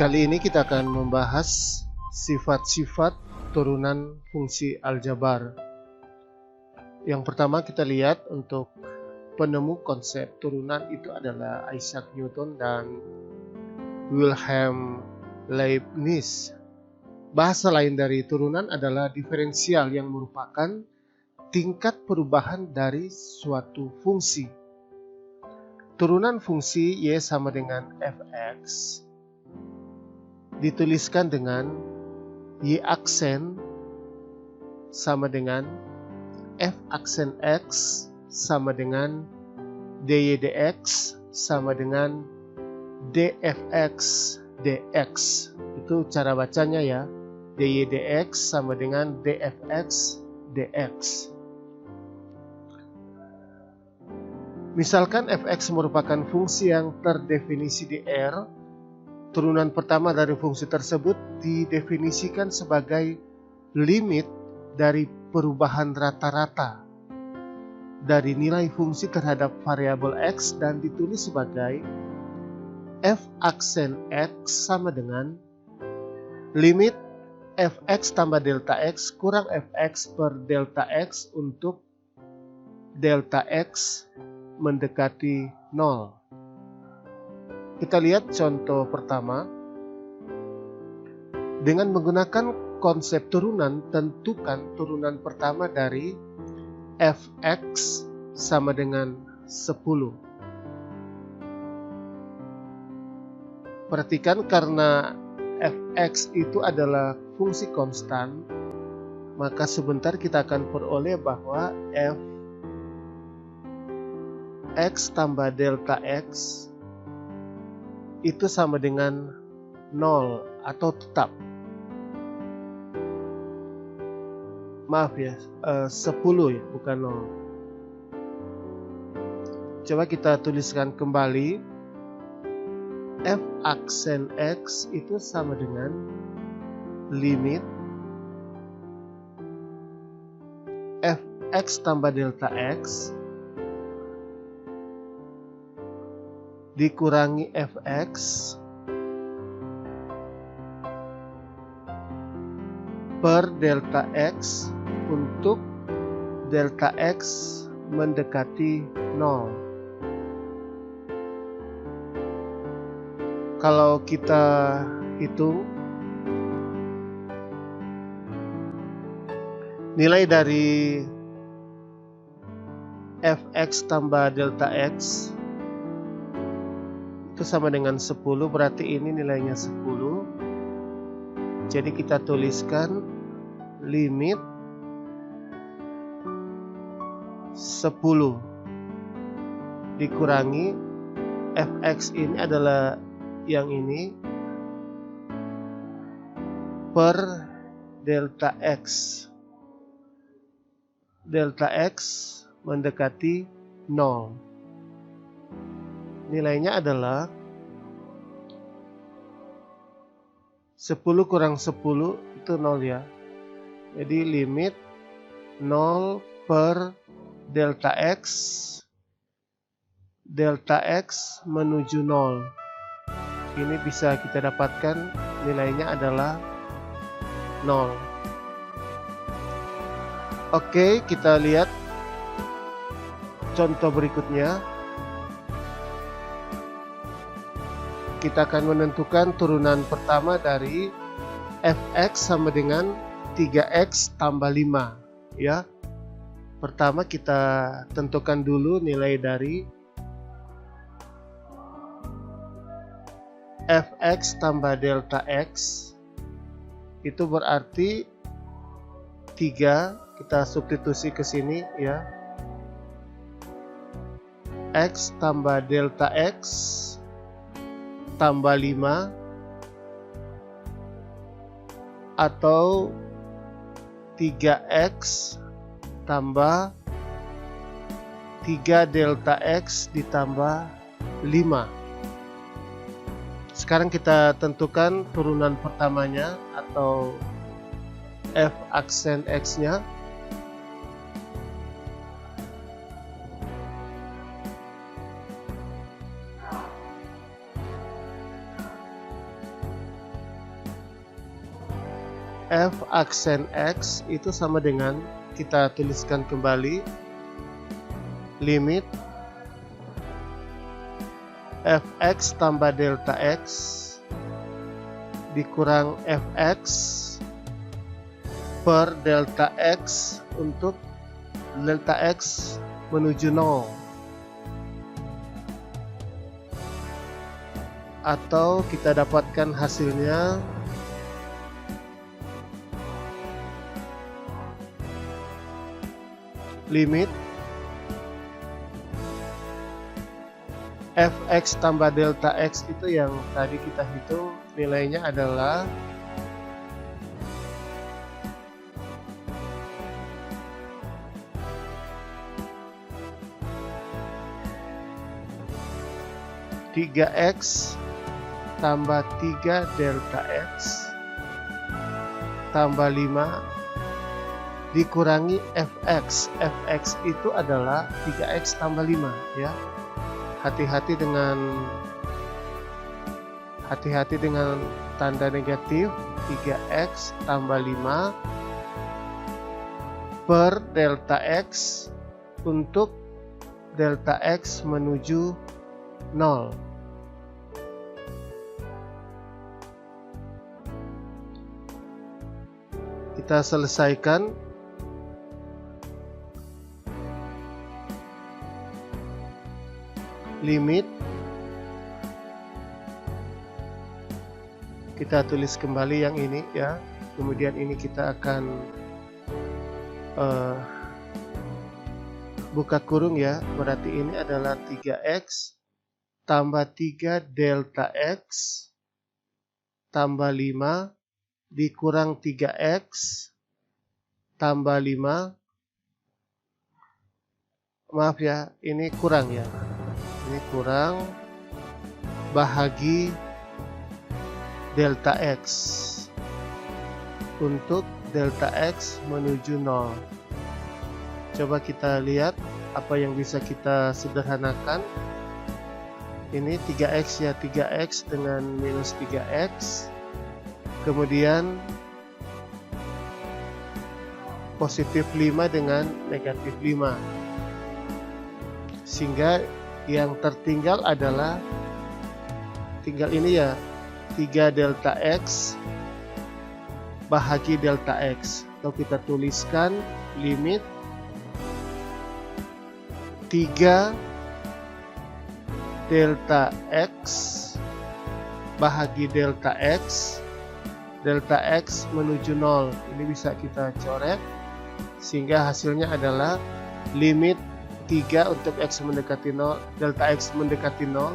Kali ini kita akan membahas sifat-sifat turunan fungsi aljabar. Yang pertama kita lihat untuk penemu konsep turunan itu adalah Isaac Newton dan Wilhelm Leibniz. Bahasa lain dari turunan adalah diferensial yang merupakan tingkat perubahan dari suatu fungsi. Turunan fungsi Y sama dengan Fx dituliskan dengan Y aksen sama dengan F aksen X sama dengan dy dx sama dengan dfx dx. Itu cara bacanya ya. dy dx sama dengan dfx dx. Misalkan fx merupakan fungsi yang terdefinisi di R, turunan pertama dari fungsi tersebut didefinisikan sebagai limit dari perubahan rata-rata dari nilai fungsi terhadap variabel X dan ditulis sebagai F aksen X sama dengan limit Fx tambah delta X kurang Fx per delta X untuk delta X mendekati 0. Kita lihat contoh pertama. Dengan menggunakan konsep turunan, tentukan turunan pertama dari Fx sama dengan 10. Perhatikan karena Fx itu adalah fungsi konstan, maka sebentar kita akan peroleh bahwa Fx tambah delta X itu sama dengan 0 atau tetap. Maaf ya, 10 ya, bukan 0. Coba kita tuliskan kembali. F aksen X itu sama dengan limit Fx tambah delta X dikurangi Fx per delta X untuk delta X mendekati 0. Kalau kita hitung nilai dari Fx tambah delta X itu sama dengan 10, berarti ini nilainya 10. Jadi kita tuliskan limit 10 dikurangi Fx ini adalah yang ini per delta X. Delta X mendekati 0. Nilainya adalah 10 kurang 10 itu 0 ya. Jadi limit 0 per delta X. Delta X menuju 0. Ini bisa kita dapatkan nilainya adalah 0. Oke, kita lihat contoh berikutnya. Kita akan menentukan turunan pertama dari Fx sama dengan 3x tambah 5 ya. Pertama kita tentukan dulu nilai dari Fx tambah delta X. Itu berarti 3, kita substitusi ke sini ya. X tambah delta X tambah 5 atau 3x tambah 3 delta X ditambah 5. Sekarang kita tentukan turunan pertamanya atau F aksen X-nya. F aksen X itu sama dengan, kita tuliskan kembali, limit Fx tambah delta X dikurang Fx per delta X untuk delta X menuju 0. Atau kita dapatkan hasilnya limit Fx tambah delta X itu yang tadi kita hitung nilainya adalah (3x tambah 3 delta X tambah 5 dikurangi Fx. Fx itu adalah 3x tambah 5 ya. Hati-hati dengan tanda negatif. 3x tambah 5 per delta X untuk delta X menuju 0. Kita selesaikan. Limit, kita tulis kembali yang ini ya, kemudian ini kita akan buka kurung ya, berarti ini adalah 3x tambah 3 delta X tambah 5 dikurang 3x tambah 5, maaf ya, ini kurang ya, ini kurang bahagi delta X untuk delta X menuju 0. Coba kita lihat apa yang bisa kita sederhanakan. Ini 3x ya, 3x dengan minus 3x, kemudian positif 5 dengan negatif 5, sehingga yang tertinggal adalah tinggal ini ya, 3 delta X bahagi delta X. Atau kita tuliskan limit 3 delta X bahagi delta X menuju 0. Ini bisa kita coret sehingga hasilnya adalah limit 3 untuk X mendekati 0, delta X mendekati 0,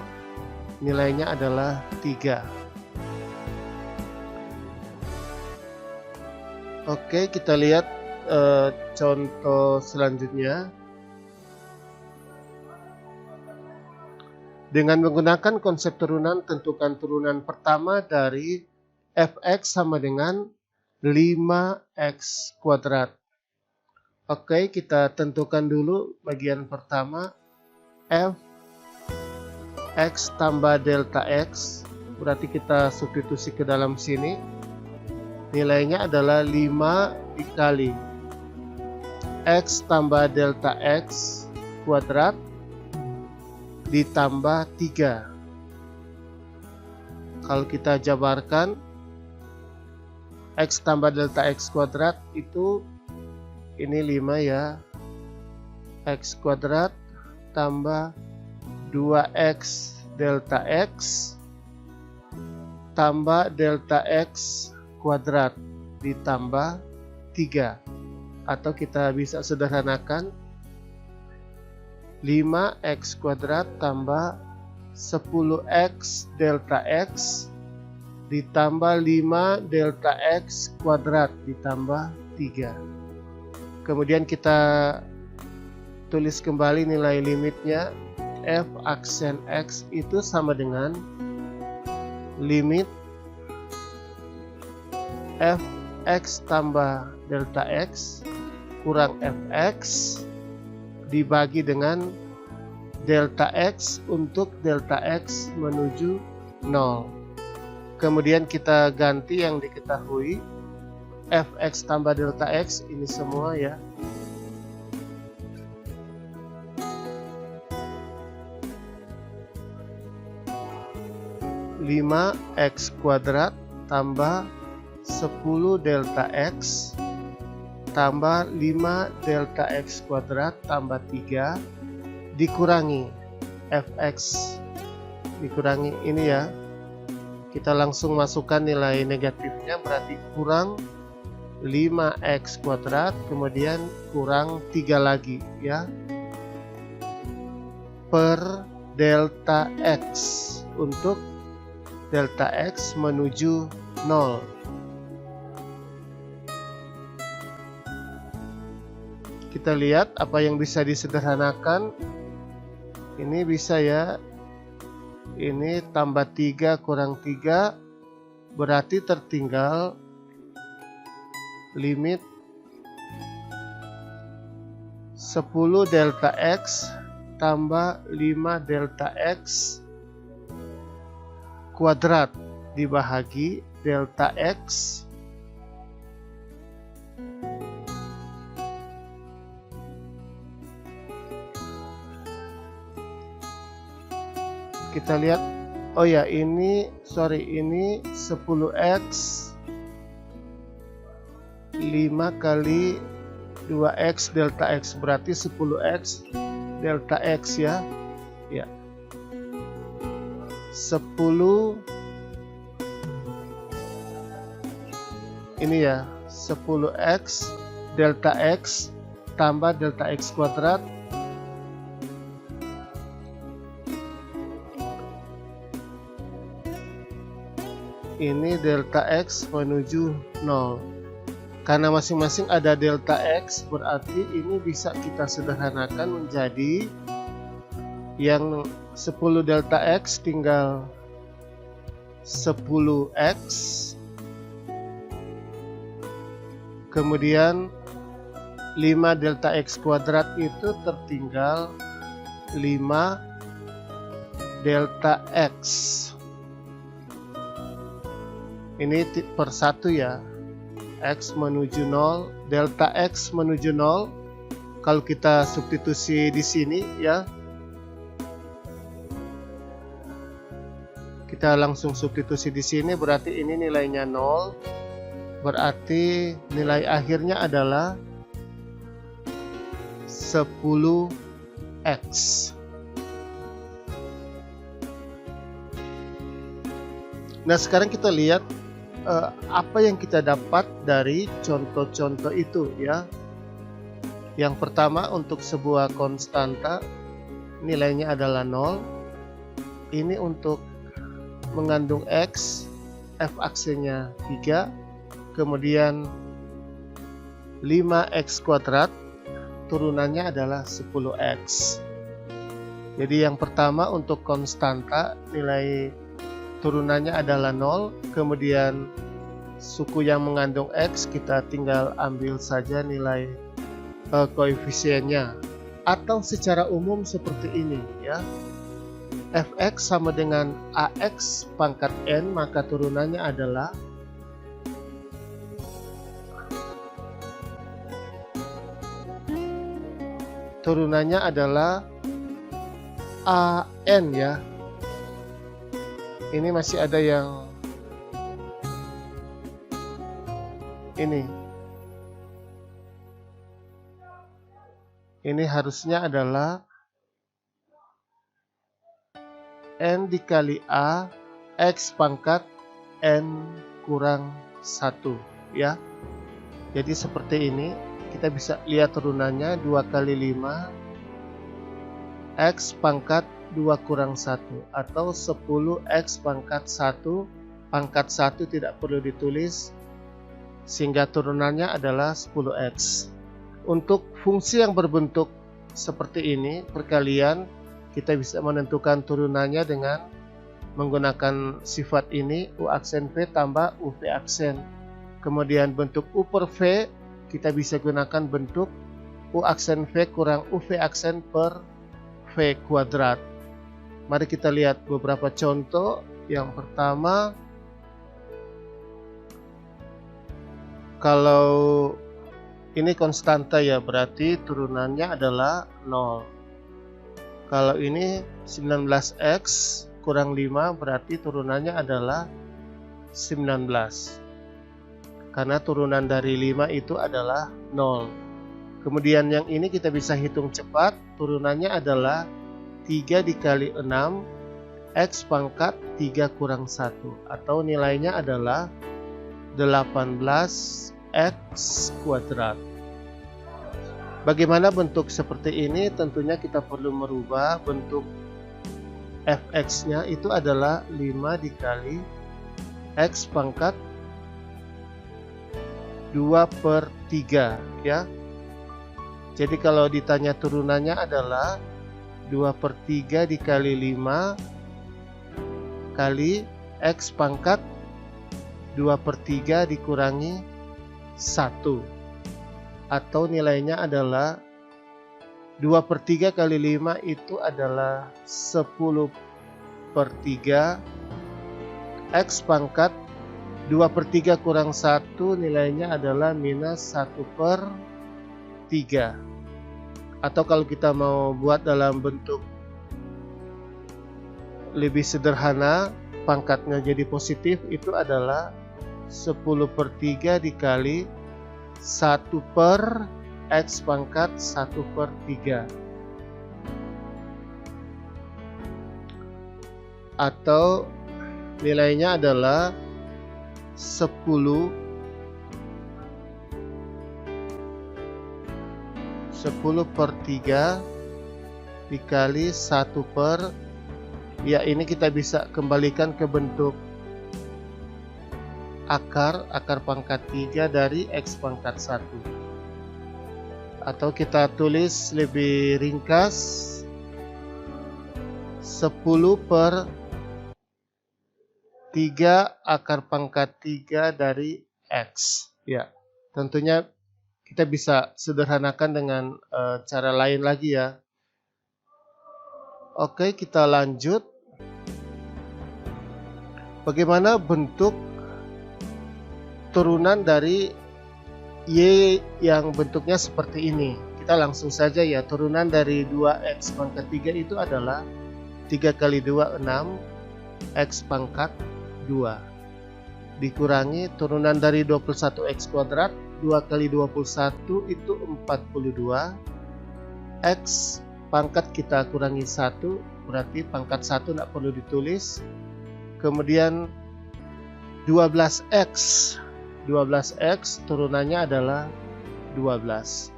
nilainya adalah 3. Oke, kita lihat contoh selanjutnya. Dengan menggunakan konsep turunan, tentukan turunan pertama dari Fx sama dengan 5x kuadrat. Oke, kita tentukan dulu bagian pertama. Fx tambah delta X, berarti kita substitusi ke dalam sini. Nilainya adalah 5 dikali X tambah delta X kuadrat ditambah 3. Kalau kita jabarkan, X tambah delta X kuadrat itu ini 5 ya, X kuadrat tambah 2X delta X tambah delta X kuadrat ditambah 3. Atau kita bisa sederhanakan 5x kuadrat tambah 10x delta X ditambah 5 delta X kuadrat ditambah 3. Kemudian kita tulis kembali nilai limitnya. F aksen X itu sama dengan limit Fx tambah delta X kurang Fx dibagi dengan delta X untuk delta X menuju 0. Kemudian kita ganti yang diketahui. fx tambah delta x, ini semua ya. Lima x kuadrat tambah 10 delta x tambah 5 delta x kuadrat tambah 3 dikurangi fx dikurangi ini ya. Kita langsung masukkan nilai negatifnya, berarti kurang 5x kuadrat, kemudian kurang 3 lagi ya, per delta x untuk delta x menuju 0. Kita lihat apa yang bisa disederhanakan. Ini bisa ya, ini tambah 3 kurang 3 berarti tertinggal limit 10 delta x tambah 5 delta x kuadrat dibahagi delta x kita lihat. Oh ya, ini 10x 5 kali 2x delta x berarti 10x delta x ya. Ya. 10 ini ya, 10x delta x tambah delta x kuadrat ini delta x menuju 0. Karena masing-masing ada delta x, berarti ini bisa kita sederhanakan menjadi yang 10 delta x tinggal 10x, kemudian 5 delta x kuadrat itu tertinggal 5 delta x. Ini per 1 ya, x menuju 0, delta x menuju 0. Kalau kita substitusi di sini ya, kita langsung substitusi di sini, berarti ini nilainya 0, berarti nilai akhirnya adalah 10x. Nah, sekarang kita lihat apa yang kita dapat dari contoh-contoh itu ya. Yang pertama, untuk sebuah konstanta nilainya adalah 0. Ini untuk mengandung x, f aksesnya 3, kemudian 5x kuadrat turunannya adalah 10x. Jadi yang pertama untuk konstanta nilai turunannya adalah 0, kemudian suku yang mengandung x kita tinggal ambil saja nilai koefisiennya, atau secara umum seperti ini ya, fx sama dengan ax pangkat n, maka turunannya adalah an ya. Ini masih ada yang ini harusnya adalah n dikali a x pangkat n kurang 1 ya. Jadi seperti ini, kita bisa lihat turunannya 2 kali 5 x pangkat 2 kurang 1, atau 10x pangkat 1. Pangkat 1 tidak perlu ditulis, sehingga turunannya adalah 10x. Untuk fungsi yang berbentuk seperti ini, perkalian, kita bisa menentukan turunannya dengan menggunakan sifat ini, u aksen v tambah uv aksen. Kemudian bentuk u per v, kita bisa gunakan bentuk u aksen v kurang uv aksen per v kuadrat. Mari kita lihat beberapa contoh. Yang pertama, Kalau ini konstanta ya, berarti turunannya adalah 0. Kalau ini 19x kurang 5, berarti turunannya adalah 19. Karena turunan dari 5 itu adalah 0. Kemudian yang ini kita bisa hitung cepat, turunannya adalah 3 dikali 6, x pangkat 3 kurang 1, atau nilainya adalah 18x kuadrat. Bagaimana bentuk seperti ini? Tentunya kita perlu merubah bentuk fx-nya, itu adalah 5 dikali x pangkat 2/3 ya. Jadi kalau ditanya turunannya adalah 2/3 dikali 5 kali x pangkat 2/3 dikurangi 1, atau nilainya adalah 2/3 kali 5 itu adalah 10/3, x pangkat 2/3 kurang 1 nilainya adalah minus 1/3. Atau kalau kita mau buat dalam bentuk lebih sederhana, pangkatnya jadi positif, itu adalah 10/3 dikali 1/x pangkat 1/3. Atau nilainya adalah 10/3 dikali 1/, ya ini kita bisa kembalikan ke bentuk akar pangkat 3 dari x pangkat 1. Atau kita tulis lebih ringkas, 10/3 akar pangkat 3 dari x. Ya, tentunya kita bisa sederhanakan dengan cara lain lagi ya. Oke, kita lanjut. Bagaimana bentuk turunan dari y yang bentuknya seperti ini? Kita langsung saja ya. Turunan dari 2x pangkat 3 itu adalah 3 kali 2 6, x pangkat 2 dikurangi turunan dari 21x kuadrat, 2 kali 21 itu 42, x pangkat kita kurangi 1, berarti pangkat 1 tidak perlu ditulis. Kemudian 12x turunannya adalah 12.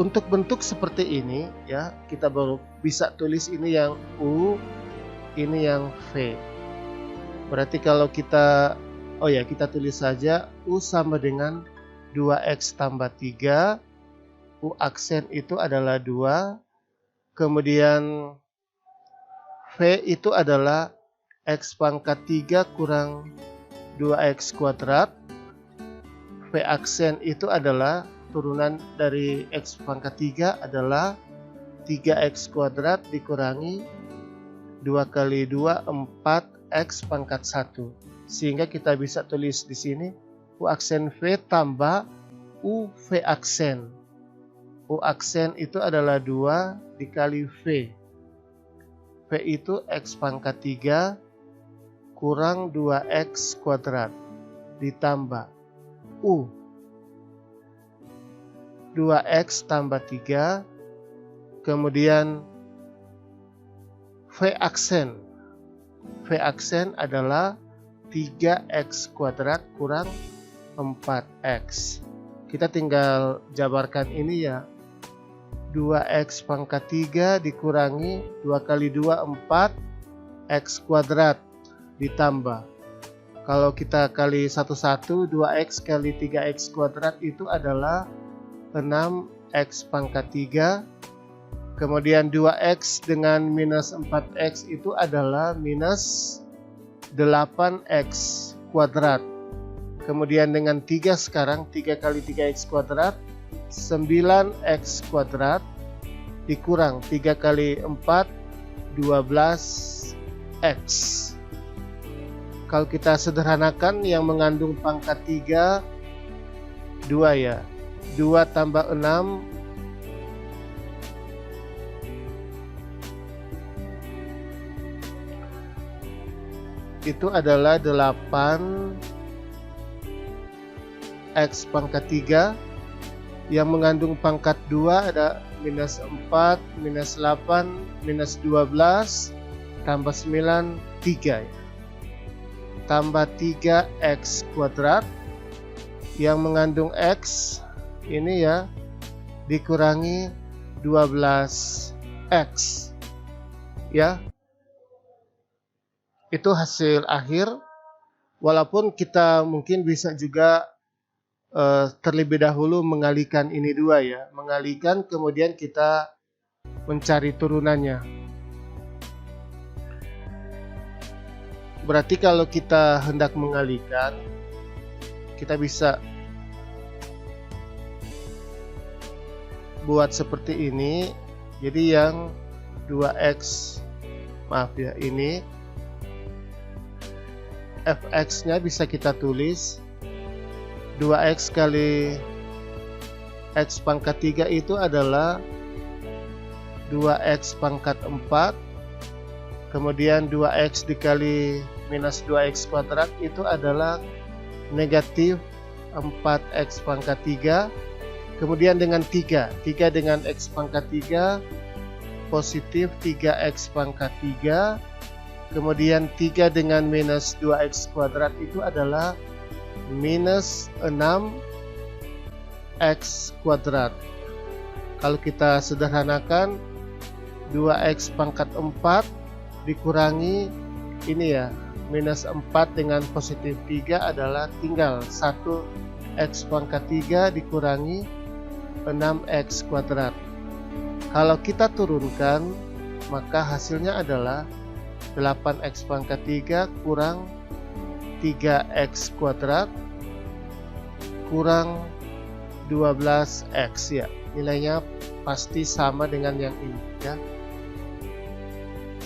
Untuk bentuk seperti ini ya, kita baru bisa tulis ini yang U, ini yang V. Berarti kalau kita tulis saja U sama dengan 2x tambah 3, U aksen itu adalah 2, kemudian V itu adalah x pangkat 3 kurang 2x kuadrat, V aksen itu adalah turunan dari x pangkat 3 adalah 3x kuadrat dikurangi 2 kali 2 4x pangkat 1. Sehingga kita bisa tulis di sini U aksen V tambah U V aksen. U aksen itu adalah 2 dikali V. V itu x pangkat 3 kurang 2x kuadrat ditambah U 2x tambah 3, kemudian V aksen. V aksen adalah 3x kuadrat kurang 4x. Kita tinggal jabarkan ini ya. 2x pangkat 3 dikurangi 2 kali 2 4 x kuadrat ditambah. Kalau kita kali 1 2x kali 3x kuadrat itu adalah 6x pangkat 3. Kemudian 2x dengan minus 4x itu adalah minus 8x kuadrat. Kemudian dengan 3 sekarang, 3 kali 3x kuadrat 9x kuadrat dikurang 3 kali 4 12x. Kalau kita sederhanakan, yang mengandung pangkat 3 2 ya. 2 tambah 6 itu adalah 8 X pangkat 3. Yang mengandung pangkat 2 ada minus 4, minus 8, minus 12, tambah 9, 3 ya. Tambah 3X kuadrat. Yang mengandung X ini ya, dikurangi 12X ya. Itu hasil akhir. Walaupun kita mungkin bisa juga terlebih dahulu mengalihkan ini dua ya, mengalihkan kemudian kita mencari turunannya. Berarti kalau kita hendak mengalihkan, kita bisa buat seperti ini. Jadi yang 2x, maaf ya, ini fx nya bisa kita tulis 2x kali x pangkat 3 itu adalah 2x pangkat 4, kemudian 2x dikali minus 2x kuadrat itu adalah negatif 4x pangkat 3, kemudian dengan 3 dengan x pangkat 3 positif 3x pangkat 3, kemudian 3 dengan minus 2x kuadrat itu adalah minus 6x kuadrat. Kalau kita sederhanakan, 2x pangkat 4 dikurangi ini ya, minus 4 dengan positif 3 adalah tinggal 1x pangkat 3 dikurangi 6x kuadrat. Kalau kita turunkan, maka hasilnya adalah 8x pangkat 3 kurang 3x kuadrat kurang 12x ya. Nilainya pasti sama dengan yang ini ya.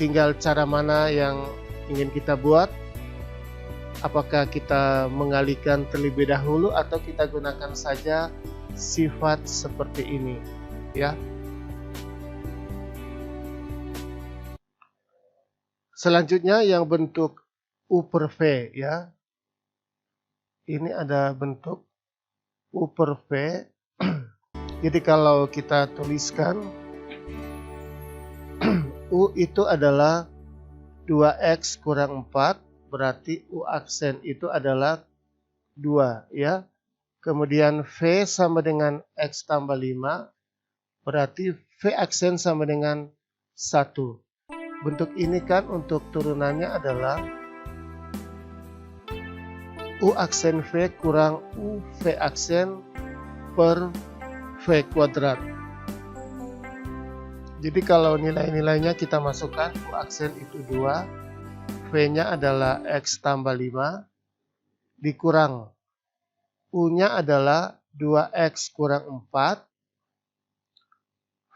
Tinggal cara mana yang ingin kita buat. Apakah kita mengalihkan terlebih dahulu atau kita gunakan saja sifat seperti ini ya. Selanjutnya yang bentuk U per V ya. Ini ada bentuk U per V. Jadi kalau kita tuliskan U itu adalah 2x kurang 4, berarti U aksen itu adalah 2 ya. Kemudian V sama dengan X tambah 5, berarti V aksen sama dengan 1. Bentuk ini kan untuk turunannya adalah U aksen V kurang U V aksen per V kuadrat. Jadi kalau nilai-nilainya kita masukkan, U aksen itu 2, V-nya adalah X tambah 5, dikurang U-nya adalah 2X kurang 4,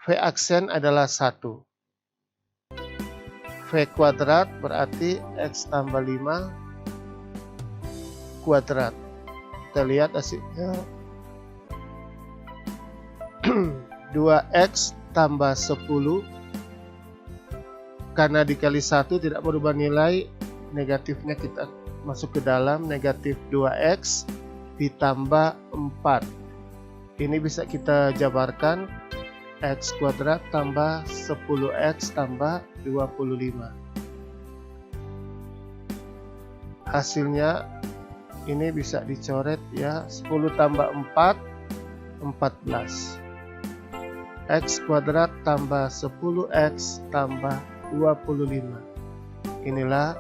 V aksen adalah 1. V kuadrat berarti X tambah 5 kuadrat. Kita lihat hasilnya 2x tambah 10, karena dikali 1 tidak merubah nilai, negatifnya kita masuk ke dalam, negatif 2x ditambah 4. Ini bisa kita jabarkan, x kuadrat tambah 10x tambah 25. Hasilnya ini bisa dicoret ya, 10 tambah 4, 14. X kuadrat tambah 10x tambah 25. Inilah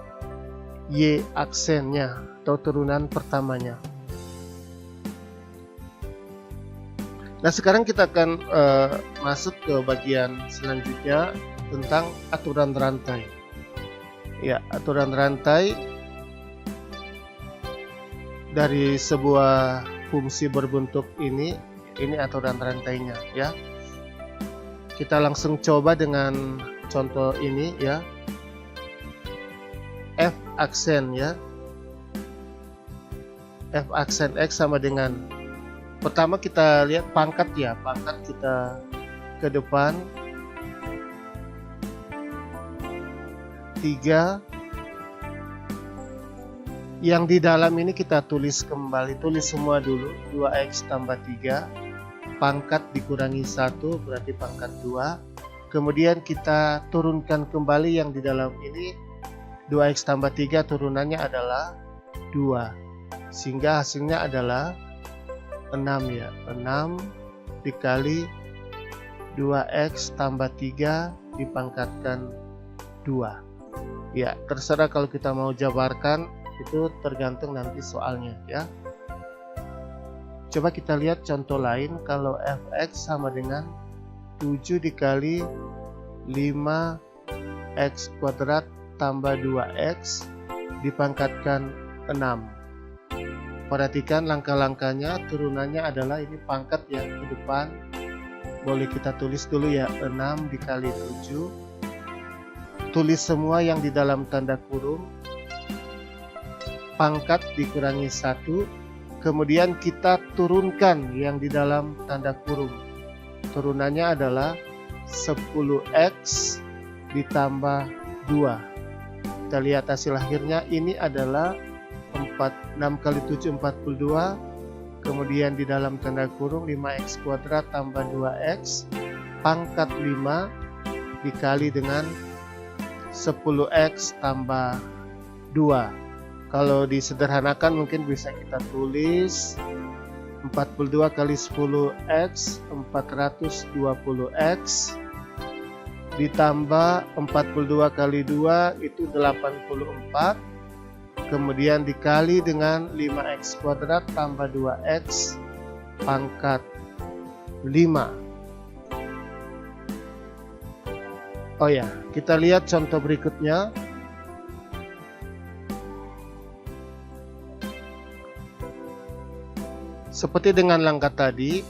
Y aksennya atau turunan pertamanya. Nah sekarang kita akan masuk ke bagian selanjutnya tentang aturan rantai. Ya, aturan rantai dari sebuah fungsi berbentuk ini aturan rantainya ya. Kita langsung coba dengan contoh ini ya. F aksen ya. f aksen X sama dengan, pertama kita lihat pangkat ya, pangkat kita ke depan 3. Yang di dalam ini kita tulis kembali, tulis semua dulu, 2x tambah 3, pangkat dikurangi 1 berarti pangkat 2. Kemudian kita turunkan kembali yang di dalam ini, 2x tambah 3 turunannya adalah 2, sehingga hasilnya adalah 6 ya, 6 dikali 2x tambah 3 dipangkatkan 2. Ya, terserah kalau kita mau jabarkan, itu tergantung nanti soalnya ya. Coba kita lihat contoh lain, kalau fx sama dengan 7 dikali 5x kuadrat tambah 2x dipangkatkan 6. Perhatikan langkah-langkahnya, turunannya adalah ini pangkat ya ke depan. Boleh kita tulis dulu ya, 6 dikali 7. Tulis semua yang di dalam tanda kurung, pangkat dikurangi 1, kemudian kita turunkan yang di dalam tanda kurung. Turunannya adalah 10x ditambah 2. Kita lihat hasil akhirnya, ini adalah 6 kali 7 42, kemudian di dalam tanda kurung 5x kuadrat tambah 2x pangkat 5 dikali dengan 10x tambah 2. Kalau disederhanakan mungkin bisa kita tulis 42 kali 10x 420x ditambah 42 kali 2 itu 84, kemudian dikali dengan 5x kuadrat tambah 2x pangkat 5. Oh ya, kita lihat contoh berikutnya. Seperti dengan langkah tadi,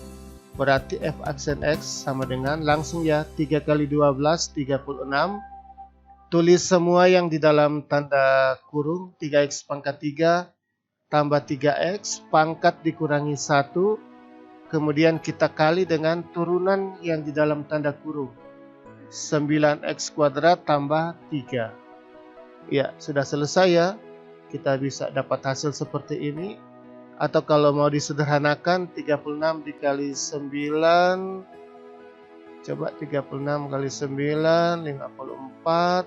berarti f aksen X sama dengan, langsung ya, 3 kali 12 36. Tulis semua yang di dalam tanda kurung, 3x pangkat 3 tambah 3x pangkat dikurangi 1, kemudian kita kali dengan turunan yang di dalam tanda kurung, 9x kuadrat tambah 3. Ya, sudah selesai ya. Kita bisa dapat hasil seperti ini. Atau kalau mau disederhanakan, 36 dikali 9, coba 36 kali 9, 54,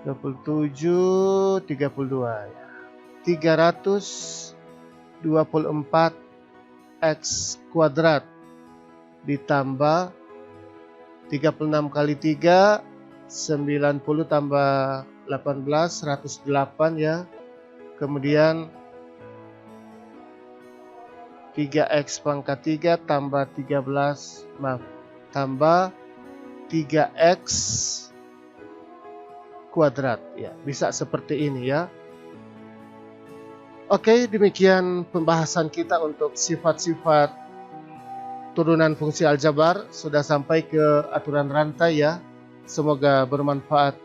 27, 32 ya. 324 x kuadrat ditambah 36 kali 3, 90 tambah 18, 108 ya. Kemudian 3x pangkat 3 tambah 13, tambah 3x kuadrat ya. Bisa seperti ini ya. Oke, demikian pembahasan kita untuk sifat-sifat turunan fungsi aljabar. Sudah sampai ke aturan rantai ya. Semoga bermanfaat